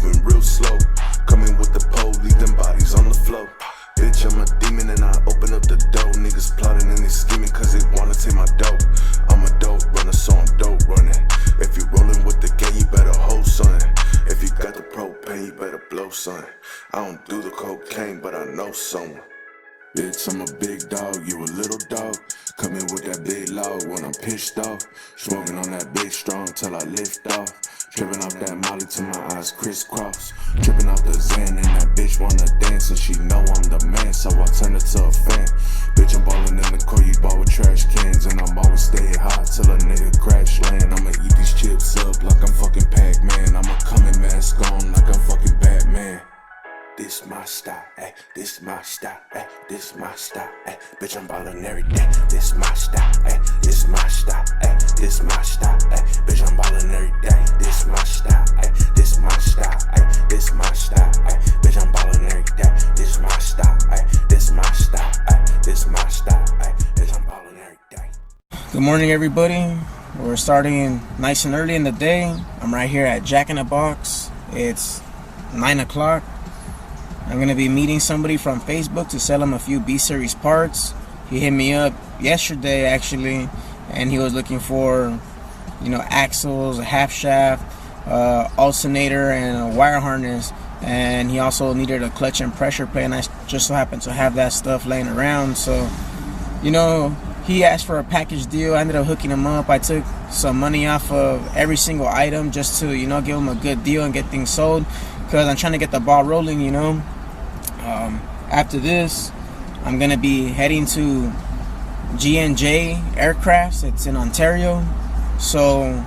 moving real slow. Coming with the pole, leave them bodies on the floor. Bitch, I'm a demon and I open up the door. Niggas plotting and they scheming cause they wanna take my dope. I'm a dope runner, so I'm dope running. If you rollin' with the gang, you better hold something. If you got the propane, you better blow something. I don't do the cocaine, but I know someone. Bitch, I'm a big dog, you a little dog. Come in with that big log when I'm pissed off. Smoking on that big strong till I lift off. Tripping off that molly till my eyes crisscross. Tripping off the Zen and that bitch wanna dance. And she know I'm the man, so I turn it to a fan. Bitch, I'm ballin' in the car, you ball with trash cans. And I'm always stay hot till a nigga crash land. I'ma eat these chips up like I'm fucking Pac-Man. I'ma come in mask on like I'm fucking Batman. This my style, ayy, this my style, ayy, this my style, ayy. Bitch, I'm ballin' every day. This my style, ayy, this my style, ayy, this my style, ayy. Bitch, I'm ballin' every day. This my style, ayy, this my style, ayy, this my style, ayy. Bitch, I'm ballin' every day. This my style, ayy, this my style, ayy, this my style, ayy. Bitch, I'm ballin' every day. Good morning, everybody. We're starting nice and early in the day. I'm right here at Jack in the Box. It's 9 o'clock. I'm going to be meeting somebody from Facebook to sell him a few B-Series parts. He hit me up yesterday, actually, and he was looking for, axles, a half shaft, alternator, and a wire harness. And he also needed a clutch and pressure plate, and I just so happened to have that stuff laying around. So, he asked for a package deal. I ended up hooking him up. I took some money off of every single item just to, give him a good deal and get things sold, because I'm trying to get the ball rolling, After this, I'm going to be heading to G&J Aircrafts. It's in Ontario. So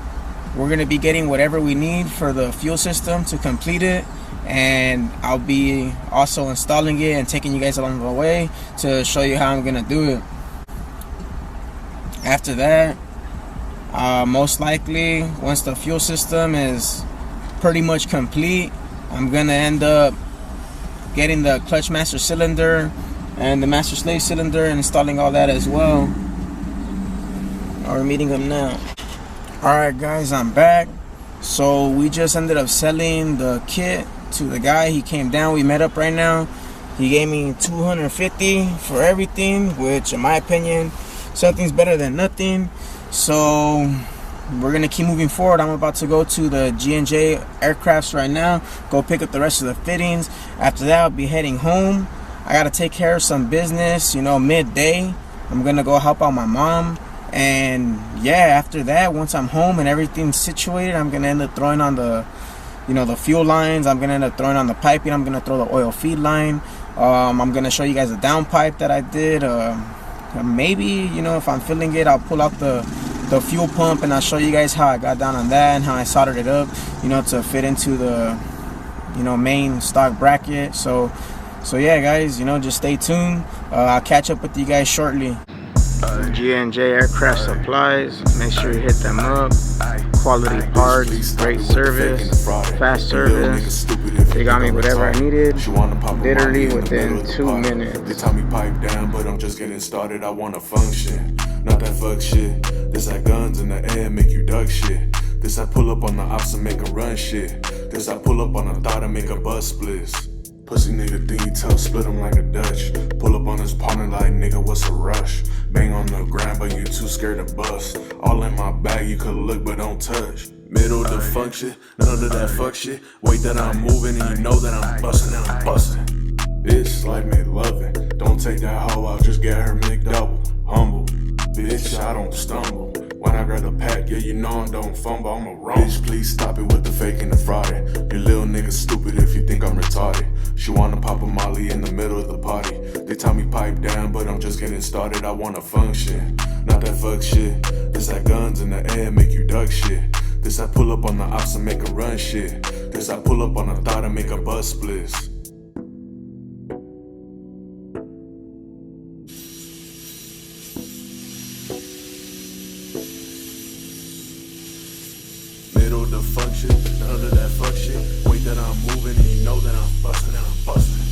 we're going to be getting whatever we need for the fuel system to complete it. And I'll be also installing it and taking you guys along the way to show you how I'm going to do it. After that, most likely, once the fuel system is pretty much complete, I'm going to end up getting the clutch master cylinder and the master slave cylinder and installing all that as well. We're meeting them now. Alright guys, I'm back. So we just ended up selling the kit to the guy. He came down, we met up right now. He gave me $250 for everything, which in my opinion, something's better than nothing. So we're gonna keep moving forward. I'm about to go to the G&J Aircrafts right now, go pick up the rest of the fittings. After that, I'll be heading home. I gotta take care of some business, midday. I'm gonna go help out my mom. And yeah, after that, once I'm home and everything's situated, I'm gonna end up throwing on the the fuel lines. I'm gonna end up throwing on the piping. I'm gonna throw the oil feed line. I'm gonna show you guys a down pipe that I did. Maybe if I'm feeling it, I'll pull out the fuel pump and I'll show you guys how I got down on that and how I soldered it up, to fit into the main stock bracket. So yeah guys, just stay tuned. I'll catch up with you guys shortly. G&J Aircraft Supplies, make sure you hit them up. Quality parts, great service, fast service. They got me whatever I needed, literally within 2 minutes. They tell me pipe down, but I'm just getting started. I wanna function, not that fuck shit. This like guns in the air, make you duck shit. This I pull up on the ops and make a run shit. This I pull up on a thought and make a bus splits. Pussy nigga detail, split him like a Dutch. Pull up on his partner like, nigga, what's a rush? Bang on the ground, but you too scared to bust. All in my bag, you could look but don't touch. Middle to function, none of that fuck shit. Wait that I'm moving and you know that I'm busting, and I'm busting. Bitch, like me loving. Don't take that hoe out, just get her McDouble. Humble, bitch, I don't stumble. When I grab the pack, yeah, you know I don't fumble, I'm a wrong. Bitch, please stop it with the fake and the frauding. You little nigga stupid if you think I'm retarded. She wanna pop a molly in the middle of the party. They tell me pipe down, but I'm just getting started. I wanna function, not that fuck shit. This like guns in the air, make you duck shit. This I pull up on the ops and make a run shit. This I pull up on a thought and make a bus splits. Middle to function, none of that fuck shit. Wait that I'm moving and you know that I'm busting, and I'm busting.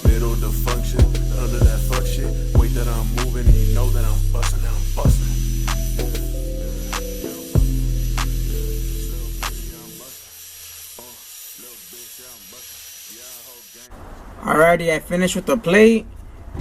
Middle to function, none of that fuck shit. Wait that I'm moving and you know that I'm busting, and I'm busting. already I finished with the plate.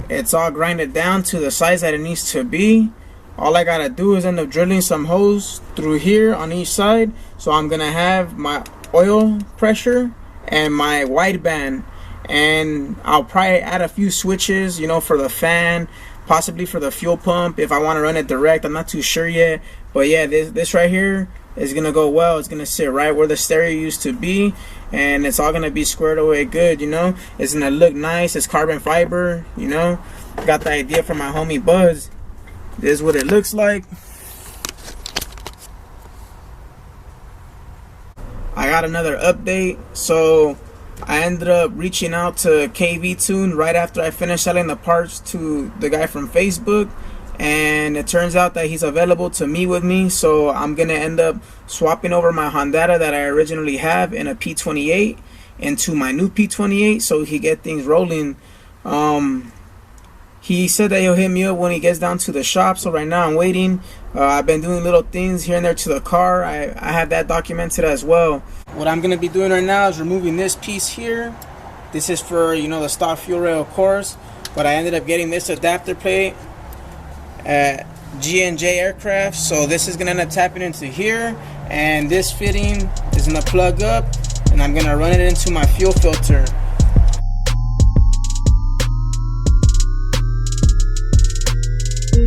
It's all grinded down to the size that it needs to be. All I gotta do is end up drilling some holes through here on each side. So I'm gonna have my oil pressure and my wideband, and I'll probably add a few switches, you know, for the fan, possibly for the fuel pump if I want to run it direct. I'm not too sure yet, but yeah, this right here is gonna go well. It's gonna sit right where the stereo used to be, and it's all gonna be squared away good, you know. It's gonna look nice. It's carbon fiber, you know. Got the idea from my homie Buzz. This is what it looks like. I got another update. So I ended up reaching out to KV right after I finished selling the parts to the guy from Facebook, and it turns out that he's available to meet with me. So I'm gonna end up swapping over my Honda that I originally have in a P28 into my new P28 so he get things rolling. He said that he'll hit me up when he gets down to the shop. So right now I'm waiting. I've been doing little things here and there to the car. I have that documented as well. What I'm gonna be doing right now is removing this piece here. This is for, you know, the stock fuel rail, of course, but I ended up getting this adapter plate at G&J Aircraft. So this is gonna end up tapping into here, and this fitting is gonna plug up, and I'm gonna run it into my fuel filter.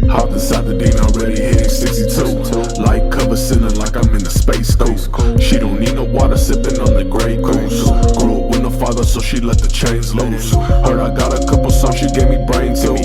Hopped inside the Dean already hitting 62. Light cover center like I'm in a space coupe. She don't need no water, sipping on the Grey Goose. Grew up with no father, so she let the chains loose. Heard I got a couple songs, she gave me brain too.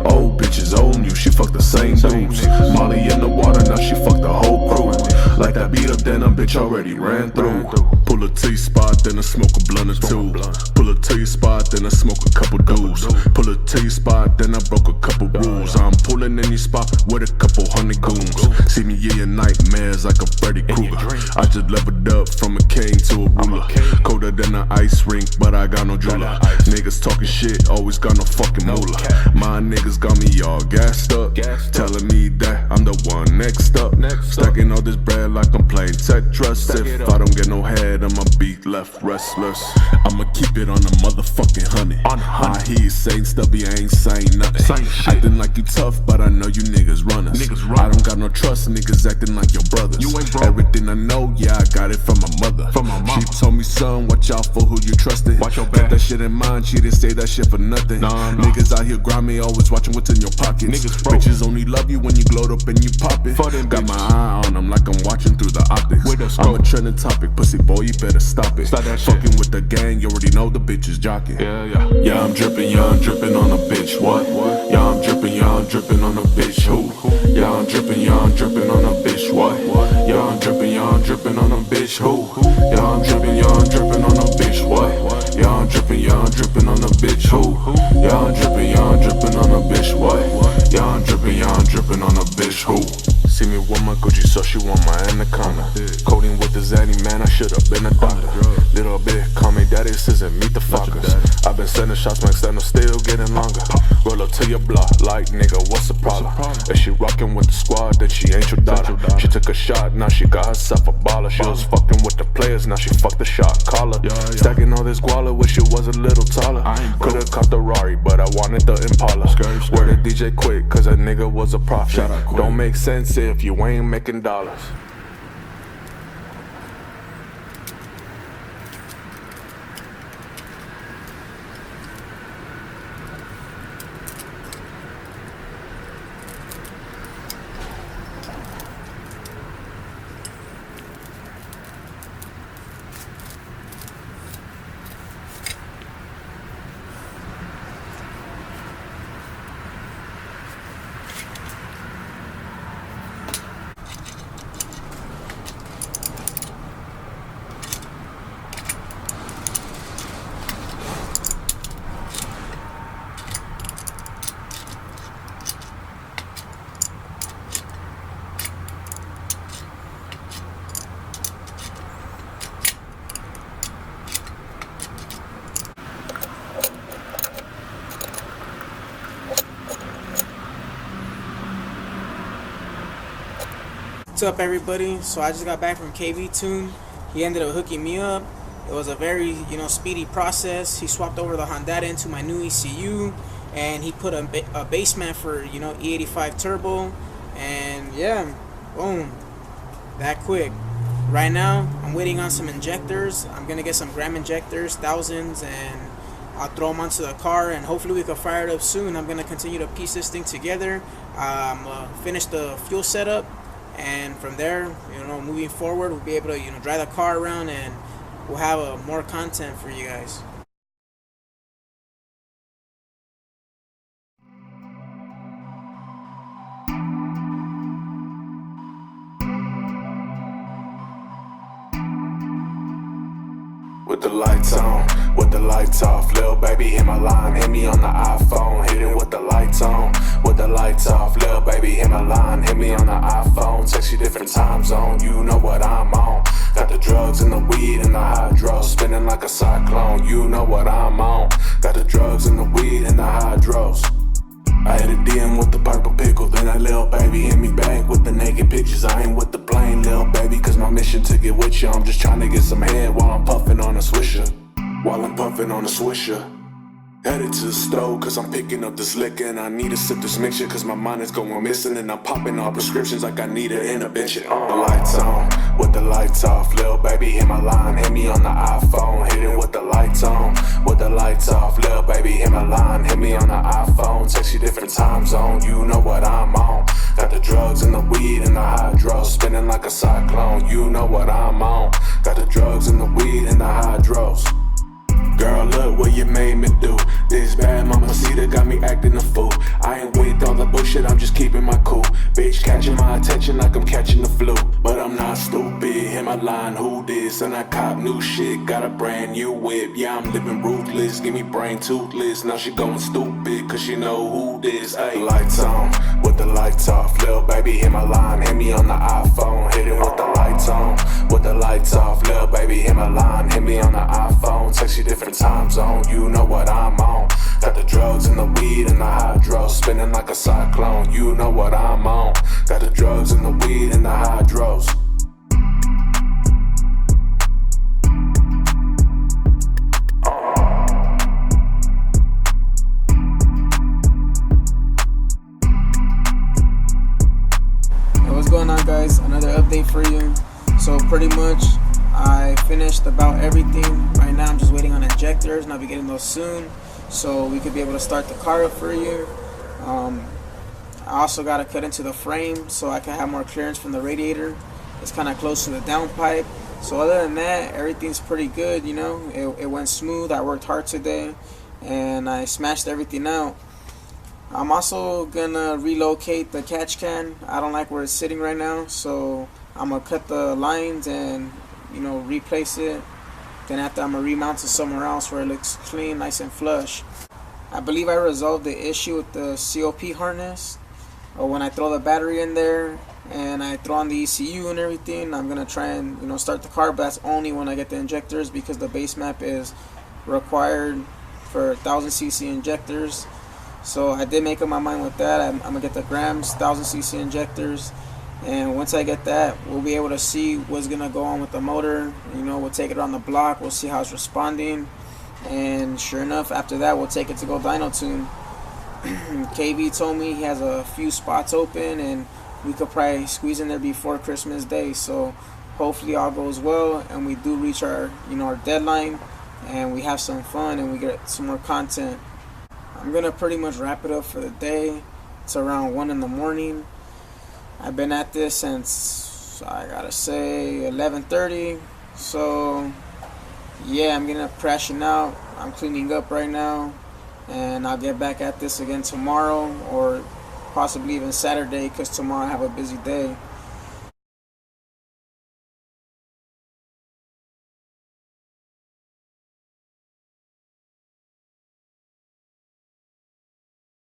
Old bitches own you, she fucked the same dudes. Molly in the water, now she fucked the whole crew. Like that beat up, then a bitch already ran through. Pull a T-spot, then I smoke a blunt or two. Pull a T-spot, then I smoke a couple dudes. Pull a T-spot, then I broke a couple rules. I'm pulling any spot with a couple hundred goons. See me in your nightmares like a Freddy Krueger. I just leveled up from a king to a ruler. Colder than an ice rink, but I got no jeweler. Niggas talking shit, always got no fucking moolah. My niggas got me all gassed up, telling me that I'm the one next up. Stacking all this bread like I'm playing Tetris. If I don't get no head, I'ma be left restless. I'ma keep it on a motherfucking honey. I hear you saying stubby, I ain't saying nothing. Acting like you tough, but I know you niggas runners. I don't got no trust, niggas acting like your brothers. Everything I know, yeah, I got it from my mother. She told me, son, watch out for who you trusted. Kept that shit in mind, she didn't say that shit for nothing. Niggas out here grimy, always watching what's in your pockets. Bitches only love you when you glowed up and you pop it. Got my eye on them like I'm watching through the optics. I'm a trending topic, pussy boy, you better stop it. Fucking with the gang, you already know the bitch is jocking. Yeah, I'm dripping, on a bitch. What? Yeah, I'm dripping, on a bitch. Who? Yeah, I'm dripping, on a bitch. What? Yeah, I'm dripping, on a bitch. Who? Yeah, I'm dripping, on a bitch. What? Yeah, I'm dripping, on a bitch. Who? Yeah, I'm dripping, on a bitch. What? Yeah, I'm dripping, on a bitch. Who? See me with my Gucci, so she want my anaconda. Coding with the Zanny, man, I should've been a doctor. Little bit, call me daddy, scissor, meet the fuckers. I've been sending shots, my extender still getting longer. Roll up to your block, like nigga, what's the problem? If she rockin' with the squad, then she ain't your daughter. She took a shot, now she got herself a baller. She was fucking with the players, now she fucked the shot caller. Stacking all this guala, wish it was a little taller. Could've caught the Rari, but I wanted the Impala. Where the DJ quit, cause that nigga was a prophet. Don't make sense if you ain't making dollars. What's up, everybody? So I just got back from KV. He ended up hooking me up. It was a very speedy process. He swapped over the Honda into my new ECU, and he put a base mat for E85 turbo, and yeah, boom, that quick. Right now I'm waiting on some injectors. I'm gonna get some gram injectors, thousands, and I'll throw them onto the car, and hopefully we can fire it up soon. I'm gonna continue to piece this thing together. Finish the fuel setup, and from there, moving forward, we'll be able to drive the car around, and we'll have more content for you guys. With the lights on, with the lights off, lil' baby hit my line, hit me on the iPhone, hit it with the lights on, with the lights off, lil' baby hit my line, hit me on the iPhone, text you different time zone, you know what I'm on, got the drugs and the weed and the hydro, spinning like a cyclone, you know what I'm on, got the drugs and the weed and the hydros. I hit a DM with the purple pickle, then that lil' baby hit me back with the naked pictures. I ain't with the blame, lil' baby, cause my mission to get with you. I'm just trying to get some head while I'm puffin' on a swisher. While I'm puffin' on a swisher. Headed to the stove cause I'm picking up this liquor, and I need to sip this mixture cause my mind is going missing, and I'm popping all prescriptions like I need an intervention. The lights on, with the lights off, lil' baby hit my line, hit me on the iPhone, hit it with the lights on, with the lights off, lil' baby hit my line, hit me on the iPhone, text you different time zone, you know what I'm on, got the drugs and the weed and the hydro, spinning like a cyclone, you know what I'm on, got the drugs and the weed and the hydros. Girl, look what you made me do. This bad mamacita got me acting a fool. I ain't with all the bullshit, I'm just keeping my cool. Bitch catching my attention like I'm catching the flu. But I'm not stupid, hit my line, who this? And I cop new shit, got a brand new whip. Yeah, I'm living ruthless, give me brain toothless. Now she going stupid, cause she know who this. Ay. Lights on, with the lights off, lil' baby hit my line, hit me on the iPhone, hit it with the lights on, with the lights off, lil' baby hit my line, hit me on the iPhone, text you different time zone, you know what I'm on, got the drugs and the weed and the hydro, spinning like a cyclone, you know what I'm on, got the drugs and the weed and the hydros. What's going on, guys? Another update for you. So pretty much I finished about everything. Right now I'm just waiting on injectors, and I'll be getting those soon so we could be able to start the car up for you. I also got to cut into the frame so I can have more clearance from the radiator. It's kind of close to the downpipe. So other than that, everything's pretty good. It went smooth. I worked hard today and I smashed everything out. I'm also gonna relocate the catch can. I don't like where it's sitting right now, so I'm gonna cut the lines and replace it. Then after, I'm gonna remount it somewhere else where it looks clean, nice and flush. I believe I resolved the issue with the COP harness. When I throw the battery in there and I throw on the ECU and everything, I'm gonna try and start the car, but that's only when I get the injectors, because the base map is required for 1000cc injectors. So I did make up my mind with that. I'm gonna get the grams 1000cc injectors, and once I get that, we'll be able to see what's gonna go on with the motor. We'll take it around the block, we'll see how it's responding, and sure enough, after that we'll take it to go dyno tune. KV told me he has a few spots open and we could probably squeeze in there before Christmas Day, so hopefully all goes well and we do reach our our deadline and we have some fun and we get some more content. I'm gonna pretty much wrap it up for the day. It's around 1 in the morning. I've been at this since, I gotta say, 11:30. So yeah, I'm gonna crashing out. I'm cleaning up right now, and I'll get back at this again tomorrow, or possibly even Saturday, because tomorrow I have a busy day.